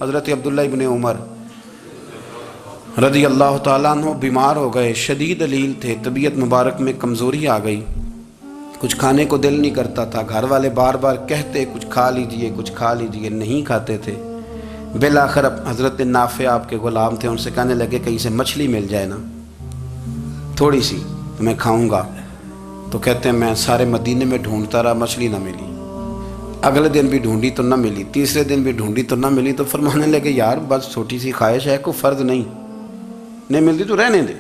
حضرت عبداللہ ابن عمر رضی اللہ تعالیٰ عنہ بیمار ہو گئے، شدید علیل تھے، طبیعت مبارک میں کمزوری آ گئی، کچھ کھانے کو دل نہیں کرتا تھا، گھر والے بار بار کہتے کچھ کھا لیجئے کچھ کھا لیجئے، نہیں کھاتے تھے۔ بالآخر حضرت نافع آپ کے غلام تھے، ان سے کہنے لگے کہیں سے مچھلی مل جائے نا تھوڑی سی تو میں کھاؤں گا۔ تو کہتے ہیں میں سارے مدینے میں ڈھونڈتا رہا، مچھلی نہ ملی، اگلے دن بھی ڈھونڈی تو نہ ملی، تیسرے دن بھی ڈھونڈی تو نہ ملی، تو فرمانے لگے یار بس چھوٹی سی خواہش ہے، کوئی فرض نہیں ملتی تو رہنے دے۔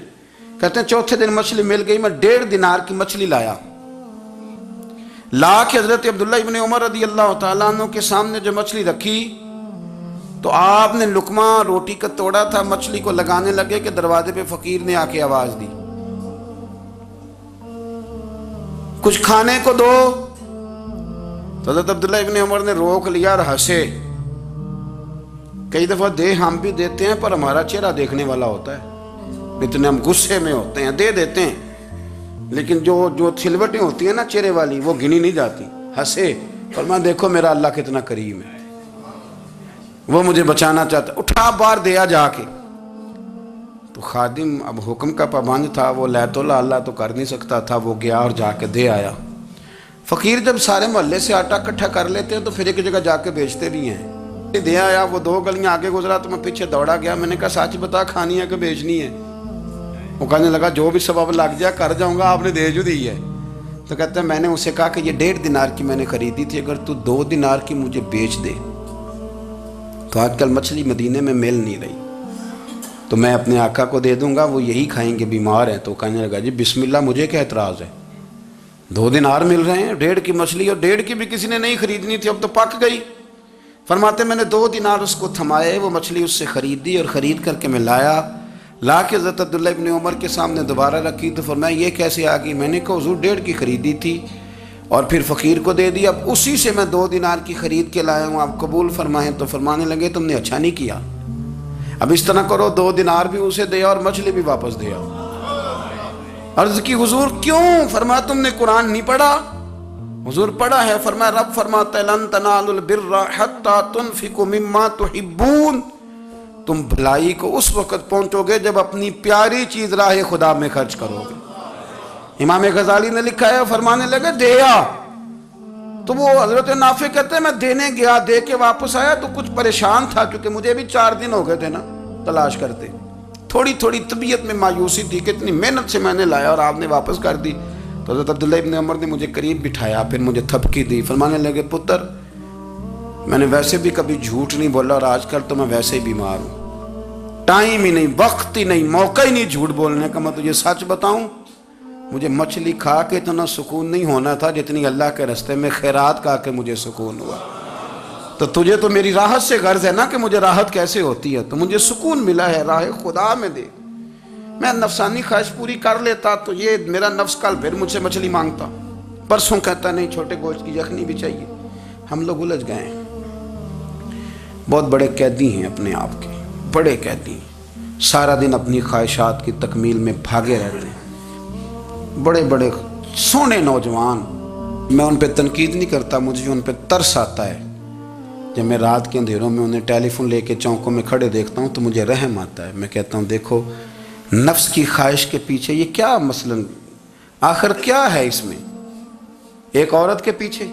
کہتے ہیں چوتھے دن مچھلی مل گئی، میں 1.5 دینار کی مچھلی لا کے حضرت عبداللہ ابن عمر رضی اللہ تعالیٰ عنہ کے سامنے جو مچھلی رکھی تو آپ نے لقمہ روٹی کا توڑا تھا، مچھلی کو لگانے لگے کہ دروازے پہ فقیر نے آ کے آواز دی کچھ کھانے کو دو۔ تو حضرت عبداللہ ابن عمر نے روک لیا اور ہنسے۔ کئی دفعہ دے ہم بھی دیتے ہیں پر ہمارا چہرہ دیکھنے والا ہوتا ہے، اتنے ہم غصے میں ہوتے ہیں دے دیتے ہیں، لیکن جو چھلوٹیں ہوتی ہیں نا چہرے والی وہ گنی نہیں جاتی۔ ہنسے، فرمایا دیکھو میرا اللہ کتنا کریم ہے، وہ مجھے بچانا چاہتا ہے، اٹھا بار دیا جا کے۔ تو خادم اب حکم کا پابند تھا، وہ لیت اللہ تو کر نہیں سکتا تھا، وہ گیا اور جا کے دے آیا۔ فقیر جب سارے محلے سے آٹا اکٹھا کر لیتے ہیں تو پھر ایک جگہ جا کے بیچتے بھی ہیں۔ دے آیا، وہ 2 گلیاں آگے گزرا تو میں پیچھے دوڑا گیا، میں نے کہا سچ بتا کھانی ہے کہ بیچنی ہے؟ وہ کہنے لگا جو بھی سبب لگ جائے کر جاؤں گا، آپ نے دے جو دی ہے۔ تو کہتے ہیں میں نے اسے کہا کہ یہ 1.5 دینار کی میں نے خریدی تھی، اگر تو 2 دینار کی مجھے بیچ دے تو آج کل مچھلی مدینے میں مل نہیں رہی، تو میں اپنے آقا کو دے دوں گا، وہ یہی کھائیں گے، بیمار ہیں۔ تو کہنے لگا جی بسم اللہ، مجھے کیا اعتراض ہے، 2 دینار مل رہے ہیں، 1.5 کی مچھلی، اور 1.5 کی بھی کسی نے نہیں خریدنی تھی، اب تو پک گئی۔ فرماتے میں نے 2 دینار اس کو تھمائے، وہ مچھلی اس سے خریدی اور خرید کر کے میں لا کے حضرت عبداللہ ابن عمر کے سامنے دوبارہ رکھی۔ تو فرمایا یہ کیسے آ گئی؟ میں نے کہا حضور 1.5 کی خریدی تھی اور پھر فقیر کو دے دی، اب اسی سے میں 2 دینار کی خرید کے لایا ہوں، آپ قبول فرمائیں۔ تو فرمانے لگے تم نے اچھا نہیں کیا، اب اس طرح کرو 2 دینار بھی اسے دیا اور مچھلی بھی واپس دیا۔ عرض کی حضور کیوں؟ فرمایا تم نے قرآن نہیں پڑھا؟ حضور پڑھا ہے۔ فرمایا رب فرماتا ہے لن تنالوا البر حتی تنفقوا مما تحبون، تم بھلائی کو اس وقت پہنچو گے جب اپنی پیاری چیز راہ خدا میں خرچ کرو گے۔ امام غزالی نے لکھا ہے، فرمانے لگے دیا تو وہ حضرت نافع کہتے ہیں میں دینے گیا، دے کے واپس آیا تو کچھ پریشان تھا کیونکہ مجھے بھی 4 دن ہو گئے تھے نا تلاش کرتے، تھوڑی طبیعت میں مایوسی تھی کہ اتنی محنت سے میں نے لایا اور آپ نے واپس کر دی۔ تو حضرت عبداللہ ابن عمر نے مجھے قریب بٹھایا، پھر مجھے تھپکی دی، فرمانے لگے پتر میں نے ویسے بھی کبھی جھوٹ نہیں بولا اور آج کل تو میں ویسے ہی بیمار ہوں، ٹائم ہی نہیں، وقت ہی نہیں، موقع ہی نہیں جھوٹ بولنے کا، میں تجھے سچ بتاؤں مجھے مچھلی کھا کے اتنا سکون نہیں ہونا تھا جتنی اللہ کے راستے میں خیرات کھا کے مجھے سکون ہوا۔ تو تجھے تو میری راحت سے غرض ہے نا کہ مجھے راحت کیسے ہوتی ہے، تو مجھے سکون ملا ہے راہ خدا میں دے، میں نفسانی خواہش پوری کر لیتا تو یہ میرا نفس کل پھر مجھ سے مچھلی مانگتا، پرسوں کہتا نہیں چھوٹے گوشت کی یخنی بھی چاہیے۔ ہم لوگ الجھ گئے ہیں، بہت بڑے قیدی ہیں اپنے آپ کے، بڑے قیدی ہیں، سارا دن اپنی خواہشات کی تکمیل میں بھاگے رہتے ہیں، بڑے بڑے سونے نوجوان۔ میں ان پہ تنقید نہیں کرتا، مجھے ان پہ ترس آتا ہے، جب میں رات کے اندھیروں میں انہیں ٹیلی فون لے کے چوکوں میں کھڑے دیکھتا ہوں تو مجھے رحم آتا ہے۔ میں کہتا ہوں دیکھو نفس کی خواہش کے پیچھے یہ کیا مثلاً آخر کیا ہے اس میں، ایک عورت کے پیچھے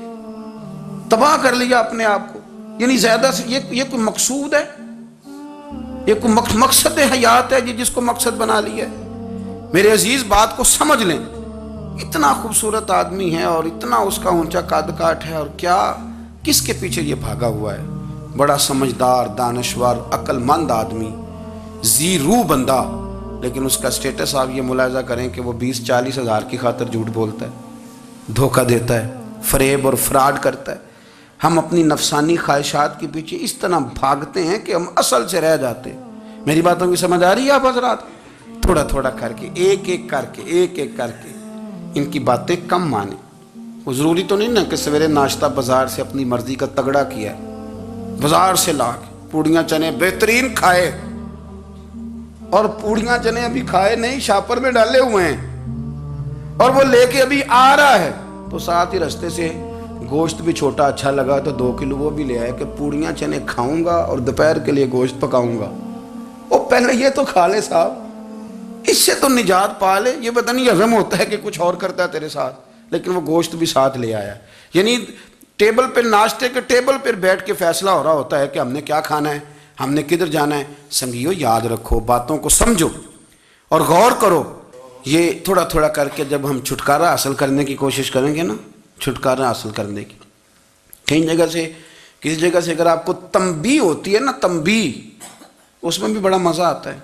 تباہ کر لیا اپنے آپ کو، یعنی زیادہ سے یہ کوئی مقصود ہے، یہ کوئی مقصد حیات ہے جس کو مقصد بنا لیا ہے؟ میرے عزیز بات کو سمجھ لیں، اتنا خوبصورت آدمی ہے اور اتنا اس کا اونچا قد کاٹ ہے، اور کیا کس کے پیچھے یہ بھاگا ہوا ہے؟ بڑا سمجھدار، دانشور، عقل مند آدمی، ذی روح بندہ، لیکن اس کا سٹیٹس آپ یہ ملاحظہ کریں کہ وہ 20-40 ہزار کی خاطر جھوٹ بولتا ہے، دھوکہ دیتا ہے، فریب اور فراڈ کرتا ہے۔ ہم اپنی نفسانی خواہشات کے پیچھے اس طرح بھاگتے ہیں کہ ہم اصل سے رہ جاتے ہیں۔ میری باتوں کی سمجھ آ رہی ہے آپ حضرات؟ تھوڑا تھوڑا کر کے ایک ایک کر کے ان کی باتیں کم مانیں۔ وہ ضروری تو نہیں نا کہ سویرے ناشتہ بازار سے اپنی مرضی کا تگڑا کیا ہے، بازار سے لا کے پوڑیاں چنے بہترین کھائے، اور پوڑیاں چنے ابھی کھائے نہیں، شاپر میں ڈالے ہوئے ہیں، اور وہ لے کے ابھی آ رہا ہے تو ساتھ ہی رستے سے گوشت بھی چھوٹا اچھا لگا تو 2 کلو وہ بھی لے آئے کہ پوڑیاں چنے کھاؤں گا اور دوپہر کے لیے گوشت پکاؤں گا۔ وہ پہلے یہ تو کھا لے صاحب، اس سے تو نجات پا لے۔ یہ پتہ نہیں ہضم ہوتا ہے کہ کچھ اور کرتا ہے تیرے ساتھ، لیکن وہ گوشت بھی ساتھ لے آیا۔ یعنی ٹیبل پہ، ناشتے کے ٹیبل پر بیٹھ کے فیصلہ ہو رہا ہوتا ہے کہ ہم نے کیا کھانا ہے، ہم نے کدھر جانا ہے۔ سنگیو یاد رکھو، باتوں کو سمجھو اور غور کرو۔ یہ تھوڑا تھوڑا کر کے جب ہم چھٹکارا حاصل کرنے کی کوشش کریں گے نا، چھٹکارا حاصل کرنے کی، کہیں جگہ سے، کسی جگہ سے اگر آپ کو تنبیہ ہوتی ہے نا، تنبیہ، اس میں بھی بڑا مزہ آتا ہے،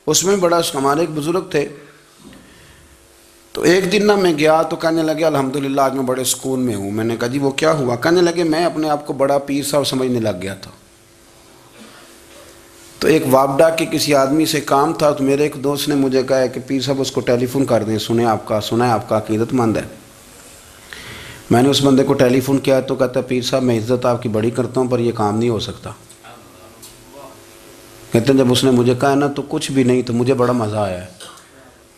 اس میں بڑا۔ ہمارے ایک بزرگ تھے، تو ایک دن نا میں گیا تو کہنے لگے الحمدللہ آج میں بڑے سکون میں ہوں۔ میں نے کہا جی وہ کیا ہوا؟ کہنے لگے میں اپنے آپ کو بڑا پیر صاحب سمجھنے لگ گیا تھا، تو ایک وابڈا کے کسی آدمی سے کام تھا، تو میرے ایک دوست نے مجھے کہا کہ پیر صاحب اس کو ٹیلی فون کر دیں، سنا ہے آپ کا عقیدت مند ہے۔ میں نے اس بندے کو ٹیلی فون کیا تو کہتا ہے پیر صاحب میں عزت آپ کی بڑی کرتا ہوں پر یہ کام نہیں ہو سکتا۔ کہتے ہیں جب اس نے مجھے کہا نا تو کچھ بھی نہیں، تو مجھے بڑا مزہ آیا ہے،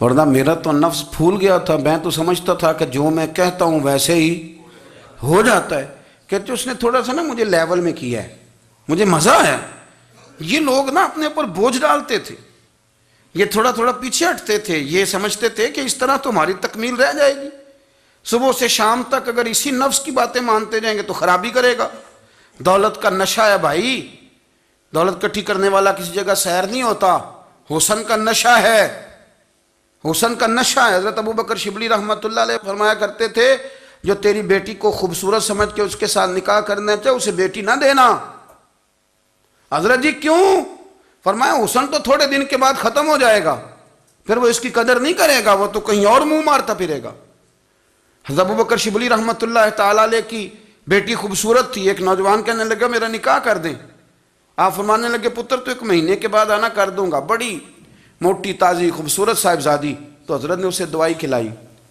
ورنہ میرا تو نفس پھول گیا تھا۔ میں تو سمجھتا تھا کہ جو میں کہتا ہوں ویسے ہی ہو جاتا ہے۔ کہتے اس نے تھوڑا سا نا مجھے لیول میں کیا ہے، مجھے مزہ آیا۔ یہ لوگ نا اپنے اوپر بوجھ ڈالتے تھے، یہ تھوڑا تھوڑا پیچھے ہٹتے تھے، یہ سمجھتے تھے کہ اس طرح تو ہماری تکمیل رہ جائے گی۔ صبح سے شام تک اگر اسی نفس کی باتیں مانتے جائیں گے تو خرابی کرے گا۔ دولت کا نشہ ہے بھائی، دولت کٹھی کرنے والا کسی جگہ سیر نہیں ہوتا، حسن کا نشہ ہے، حسن کا نشہ ہے۔ حضرت ابو بکر شبلی رحمۃ اللہ علیہ فرمایا کرتے تھے جو تیری بیٹی کو خوبصورت سمجھ کے اس کے ساتھ نکاح کرنا چاہے اسے بیٹی نہ دینا۔ حضرت جی کیوں؟ فرمایا حسن تو تھوڑے دن کے بعد ختم ہو جائے گا، پھر وہ اس کی قدر نہیں کرے گا، وہ تو کہیں اور منہ مارتا پھرے گا۔ حضرت ابو بکر شبلی رحمۃ اللہ تعالیٰ علیہ کی بیٹی خوبصورت تھی، ایک نوجوان کہنے لگا میرا نکاح کر دیں۔ آپ فرمانے لگے پتر تو 1 مہینے کے بعد آنا، کر دوں گا۔ بڑی موٹی تازی خوبصورت صاحبزادی، تو حضرت نے اسے دوائی کھلائی،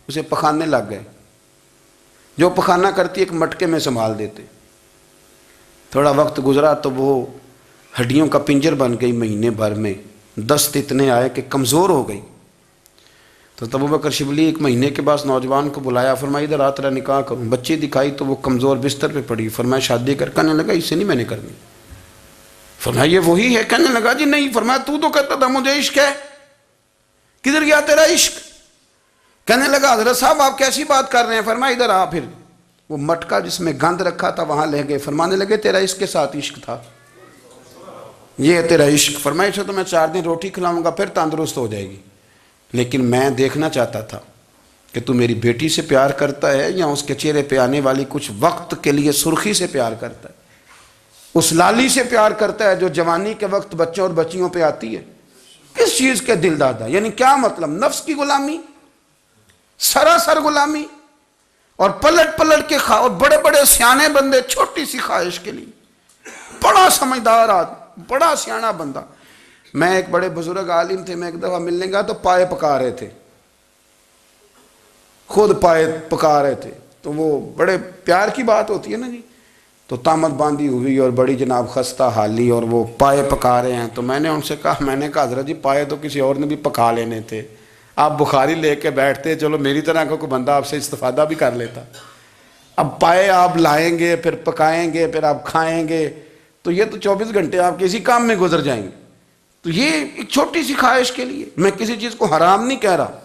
اسے پخانے لگ گئے۔ جو پخانہ کرتی ایک مٹکے میں سنبھال دیتے۔ تھوڑا وقت گزرا تو وہ ہڈیوں کا پنجر بن گئی، مہینے بھر میں دست اتنے آئے کہ کمزور ہو گئی۔ تو ابو بکر شبلی 1 مہینے کے بعد نوجوان کو بلایا، فرمایا ادھر آ تیرا نکاح کروں۔ بچی دکھائی تو وہ کمزور بستر پہ پڑی، فرمایا شادی کر۔ کہنے لگا اس سے نہیں میں نے کرنی۔ فرمایا یہ وہی ہے؟ کہنے لگا جی نہیں۔ فرمایا تو کہتا تھا مجھے عشق ہے، کدھر گیا تیرا عشق؟ کہنے لگا حضرت صاحب آپ کیسی بات کر رہے ہیں؟ فرمایا ادھر آ۔ پھر وہ مٹکا جس میں گند رکھا تھا وہاں لے گئے، فرمانے لگے تیرا اس کے ساتھ عشق تھا، یہ ہے تیرا عشق۔ فرمایا اسے تو میں 4 دن روٹی کھلاؤں گا پھر تندرست ہو جائے گی، لیکن میں دیکھنا چاہتا تھا کہ تو میری بیٹی سے پیار کرتا ہے یا اس کے چہرے پہ آنے والی کچھ وقت کے لیے سرخی سے پیار کرتا ہے، اس لالی سے پیار کرتا ہے جو جوانی کے وقت بچوں اور بچیوں پہ آتی ہے۔ کس چیز کے دل دادا؟ یعنی کیا مطلب؟ نفس کی غلامی، سراسر غلامی، اور پلٹ پلٹ کے اور بڑے بڑے سیانے بندے چھوٹی سی خواہش کے لیے، بڑا سمجھدار آدمی، بڑا سیانا بندہ۔ میں ایک بڑے بزرگ عالم تھے، میں ایک دفعہ ملنے گیا تو پائے پکا رہے تھے، خود پائے پکا رہے تھے، تو وہ بڑے پیار کی بات ہوتی ہے نا جی، تو تامت باندھی ہوئی اور بڑی جناب خستہ حالی، اور وہ پائے پکا رہے ہیں۔ تو میں نے ان سے کہا، میں نے کہا حضرت جی پائے تو کسی اور نے بھی پکا لینے تھے، آپ بخاری لے کے بیٹھتے، چلو میری طرح کا کوئی بندہ آپ سے استفادہ بھی کر لیتا۔ اب پائے آپ لائیں گے، پھر پکائیں گے، پھر آپ کھائیں گے، تو یہ تو 24 گھنٹے آپ کسی کام میں گزر جائیں گے۔ تو یہ ایک چھوٹی سی خواہش کے لیے، میں کسی چیز کو حرام نہیں کہہ رہا،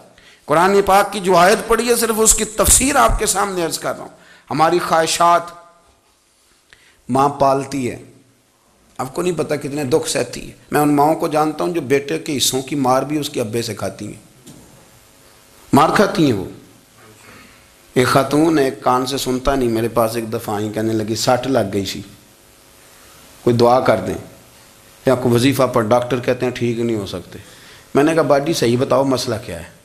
قرآن پاک کی جو آیت پڑھی ہے صرف اس کی تفسیر آپ کے سامنے عرض کر رہا ہوں۔ ہماری خواہشات ماں پالتی ہے، آپ کو نہیں پتہ کتنے دکھ سہتی ہے۔ میں ان ماؤں کو جانتا ہوں جو بیٹے کے حصوں کی مار بھی اس کے ابے سے کھاتی ہیں، مار کھاتی ہیں وہ۔ ایک خاتون ہے، ایک کان سے سنتا نہیں، میرے پاس ایک دفعہ آئی، کہنے لگی 60 لگ گئی سی، کوئی دعا کر دیں یا کوئی وظیفہ پر، ڈاکٹر کہتے ہیں ٹھیک نہیں ہو سکتے۔ میں نے کہا باجی صحیح بتاؤ مسئلہ کیا ہے؟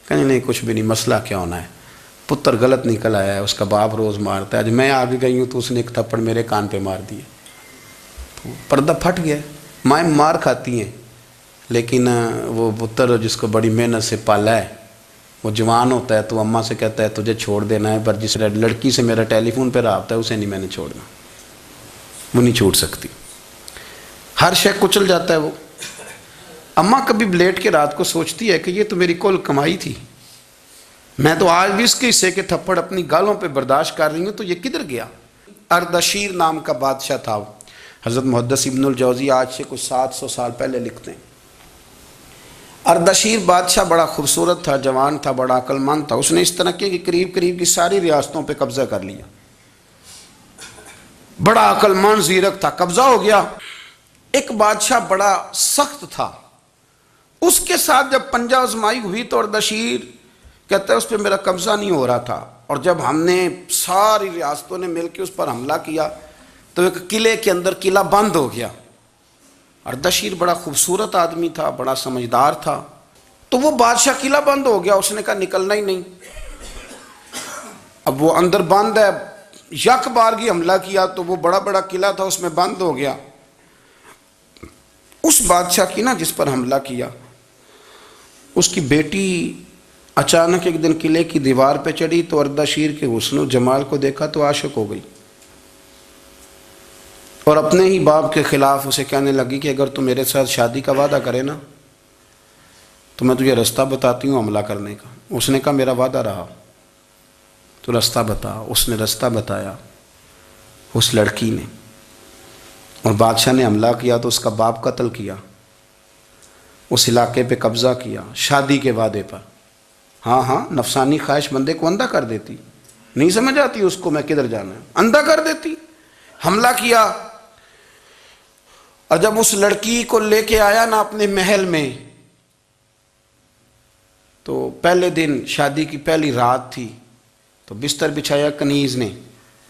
کہنے نہیں کچھ بھی نہیں، مسئلہ کیا ہونا ہے، پتر غلط نکل آیا ہے، اس کا باپ روز مارتا ہے، آج میں آگے گئی ہوں تو اس نے ایک تھپڑ میرے کان پہ مار دیے، تو پردہ پھٹ گیا۔ مائیں مار کھاتی ہیں، لیکن وہ پتر جس کو بڑی محنت سے پالا ہے وہ جوان ہوتا ہے تو اماں سے کہتا ہے تجھے چھوڑ دینا ہے، پر جس لڑکی سے میرا ٹیلی فون پہ رابطہ ہے اسے نہیں میں نے چھوڑنا، وہ نہیں چھوڑ سکتی، ہر شے کچل جاتا ہے وہ۔ اماں کبھی لیٹ کے رات کو سوچتی ہے کہ یہ تو میری کل کمائی تھی، میں تو آج بھی اس کے حصے کے تھپڑ اپنی گالوں پہ برداشت کر رہی ہوں، تو یہ کدھر گیا؟ اردشیر نام کا بادشاہ تھا، حضرت محدث ابن الجوزی آج سے کچھ 700 سال پہلے لکھتے ہیں۔ اردشیر بادشاہ بڑا خوبصورت تھا، جوان تھا، بڑا عقل مند تھا۔ اس نے اس طرح کی قریب قریب کی ساری ریاستوں پہ قبضہ کر لیا، بڑا عقل مند زیرک تھا، قبضہ ہو گیا۔ ایک بادشاہ بڑا سخت تھا، اس کے ساتھ جب پنجہ آزمائی ہوئی تو اردشیر کہتا ہے اس پہ میرا قبضہ نہیں ہو رہا تھا، اور جب ہم نے ساری ریاستوں نے مل کے اس پر حملہ کیا تو ایک قلعے کے اندر قلعہ بند ہو گیا۔ اردشیر بڑا خوبصورت آدمی تھا، بڑا سمجھدار تھا، تو وہ بادشاہ قلعہ بند ہو گیا، اس نے کہا نکلنا ہی نہیں۔ اب وہ اندر بند ہے، یک بارگی حملہ کیا تو وہ بڑا بڑا قلعہ تھا اس میں بند ہو گیا۔ اس بادشاہ کی نا جس پر حملہ کیا، اس کی بیٹی اچانک ایک دن قلعے کی دیوار پہ چڑھی تو اردشیر کے حسن و جمال کو دیکھا تو عاشق ہو گئی، اور اپنے ہی باپ کے خلاف اسے کہنے لگی کہ اگر تو میرے ساتھ شادی کا وعدہ کرے نا تو میں تجھے رستہ بتاتی ہوں حملہ کرنے کا۔ اس نے کہا میرا وعدہ رہا، تو رستہ بتا۔ اس نے رستہ بتایا اس لڑکی نے، اور بادشاہ نے حملہ کیا تو اس کا باپ قتل کیا، اس علاقے پہ قبضہ کیا شادی کے وعدے پر۔ ہاں نفسانی خواہش بندے کو اندھا کر دیتی، نہیں سمجھ آتی اس کو میں کدھر جانا ہے، اندھا کر دیتی۔ حملہ کیا، اور جب اس لڑکی کو لے کے آیا نا اپنے محل میں، تو پہلے دن شادی کی پہلی رات تھی، تو بستر بچھایا کنیز نے،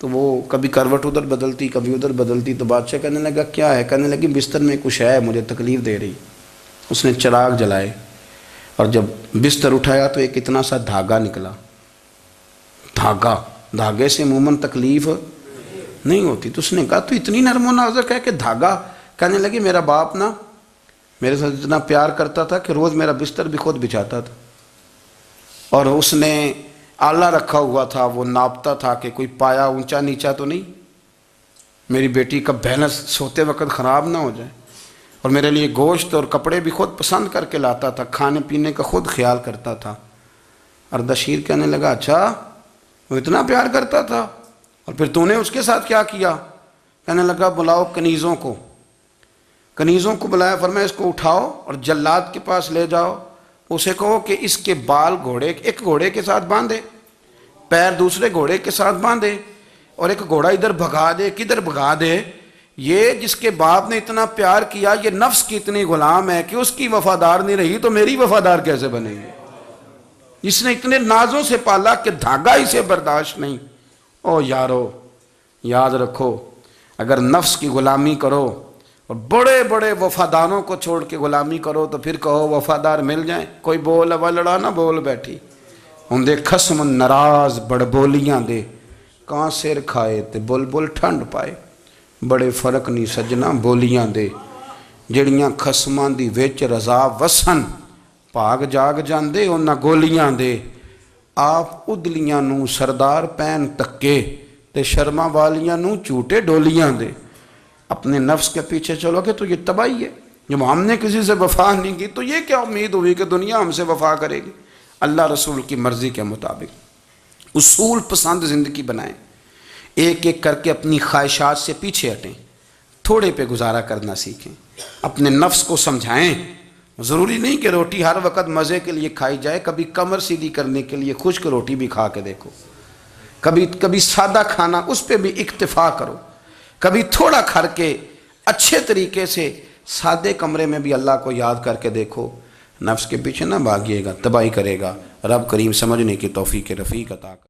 تو وہ کبھی کروٹ ادھر بدلتی کبھی ادھر بدلتی، تو بادشاہ کہنے لگا کیا ہے؟ کہنے لگی بستر میں کچھ ہے، مجھے تکلیف دے رہی۔ اس نے چراغ جلائے اور جب بستر اٹھایا تو ایک اتنا سا دھاگا نکلا۔ دھاگے سے عموماً تکلیف نہیں ہوتی، تو اس نے کہا تو اتنی نرم و نازک ہے کہ دھاگا؟ کہنے لگی میرا باپ نا میرے ساتھ اتنا پیار کرتا تھا کہ روز میرا بستر بھی خود بچھاتا تھا، اور اس نے آلہ رکھا ہوا تھا، وہ ناپتا تھا کہ کوئی پایا اونچا نیچا تو نہیں، میری بیٹی کا بیلنس سوتے وقت خراب نہ ہو جائے، اور میرے لیے گوشت اور کپڑے بھی خود پسند کر کے لاتا تھا، کھانے پینے کا خود خیال کرتا تھا۔ اردشیر کہنے لگا اچھا وہ اتنا پیار کرتا تھا، اور پھر تو نے اس کے ساتھ کیا کیا؟ کہنے لگا بلاؤ کنیزوں کو۔ کنیزوں کو بلایا، فرمایا اس کو اٹھاؤ اور جلاد کے پاس لے جاؤ، اسے کہو کہ اس کے بال ایک گھوڑے کے ساتھ باندھے، پیر دوسرے گھوڑے کے ساتھ باندھے، اور ایک گھوڑا ادھر بھگا دے، کدھر بھگا دے۔ یہ جس کے باپ نے اتنا پیار کیا، یہ نفس کی اتنی غلام ہے کہ اس کی وفادار نہیں رہی تو میری وفادار کیسے بنے گی؟ جس نے اتنے نازوں سے پالا کہ دھاگا اسے برداشت نہیں۔ او یارو یاد رکھو، اگر نفس کی غلامی کرو اور بڑے بڑے وفاداروں کو چھوڑ کے غلامی کرو تو پھر کہو وفادار مل جائیں، کوئی بول وا لڑا نہ بول بیٹھی ہوں خسم ناراض بڑ بولیاں دے، کہاں سر کھائے تے بلبل ٹھنڈ پائے، بڑے فرق نہیں سجنا بولیاں دے، جڑیاں خسماں دی وچ رضا وسن، پاگ جاگ جاندے انہاں گولیاں دے، آپ ادلیاں نو سردار پین تکے تے شرما والیاں نو چوٹے ڈولیاں دے۔ اپنے نفس کے پیچھے چلو گے تو یہ تباہی ہے۔ جب ہم نے کسی سے وفا نہیں کی تو یہ کیا امید ہوئی کہ دنیا ہم سے وفا کرے گی؟ اللہ رسول کی مرضی کے مطابق اصول پسند زندگی بنائیں، ایک ایک کر کے اپنی خواہشات سے پیچھے ہٹیں، تھوڑے پہ گزارا کرنا سیکھیں، اپنے نفس کو سمجھائیں۔ ضروری نہیں کہ روٹی ہر وقت مزے کے لیے کھائی جائے، کبھی کمر سیدھی کرنے کے لیے خشک روٹی بھی کھا کے دیکھو، کبھی سادہ کھانا اس پہ بھی اکتفا کرو، کبھی تھوڑا کھر کے اچھے طریقے سے سادے کمرے میں بھی اللہ کو یاد کر کے دیکھو۔ نفس کے پیچھے نہ بھاگیے گا، تباہی کرے گا۔ رب کریم سمجھنے کی توفیق رفیق عطا کرے۔